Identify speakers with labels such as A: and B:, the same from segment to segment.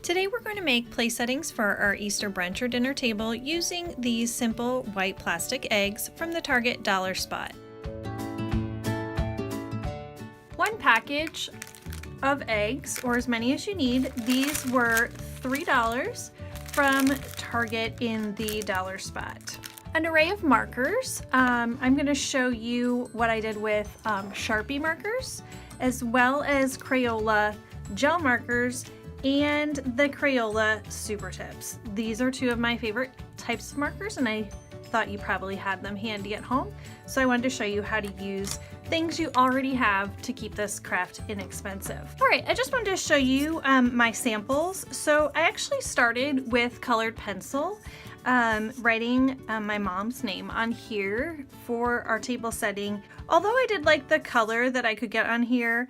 A: Today we're going to make place settings for our Easter brunch or dinner table using these simple white plastic eggs from the Target Dollar Spot. One package of eggs, or as many as you need. These were $3 from Target in the Dollar Spot. An array of markers. I'm going to show you what I did with Sharpie markers, as well as Crayola gel markers and the Crayola Super Tips. These are two of my favorite types of markers, and I thought you probably had them handy at home. So I wanted to show you how to use things you already have to keep this craft inexpensive. All right, I just wanted to show you my samples. So I actually started with colored pencil, writing my mom's name on here for our table setting. Although I did like the color that I could get on here,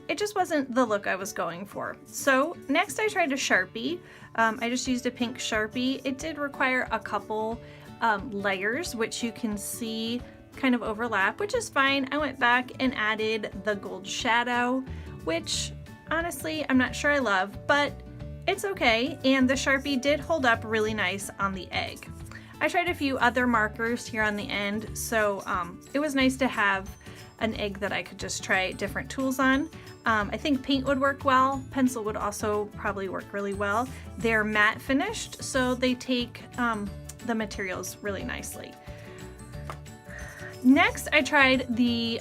A: it just wasn't the look I was going for. So next I tried a Sharpie. I just used a pink Sharpie. It did require a couple layers, which you can see kind of overlap, which is fine. I went back and added the gold shadow, which honestly I'm not sure I love, but it's okay. And the Sharpie did hold up really nice on the egg. I tried a few other markers here on the end, so it was nice to have an egg that I could just try different tools on. I think paint would work well. Pencil would also probably work really well. They're matte finished, so they take the materials really nicely. Next, I tried the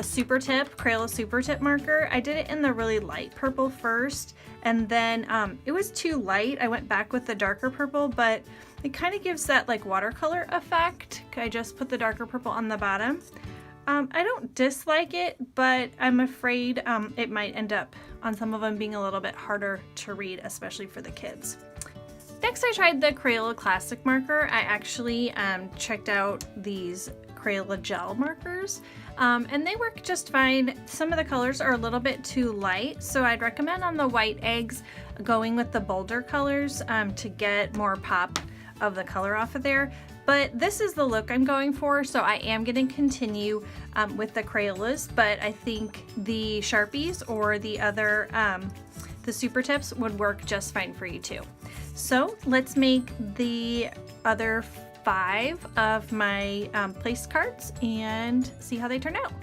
A: Super Tip, Crayola Super Tip marker. I did it in the really light purple first, and then it was too light. I went back with the darker purple, but it kind of gives that like watercolor effect. I just put the darker purple on the bottom. I don't dislike it, but I'm afraid it might end up on some of them being a little bit harder to read, especially for the kids. Next, I tried the Crayola Classic marker. I actually checked out these Crayola gel markers, and they work just fine. Some of the colors are a little bit too light, so I'd recommend on the white eggs going with the bolder colors to get more pop of the color off of there. But this is the look I'm going for, so I am going to continue with the Crayolas, but I think the Sharpies or the other the Super Tips would work just fine for you too. So let's make the other 5 of my place cards and see how they turn out.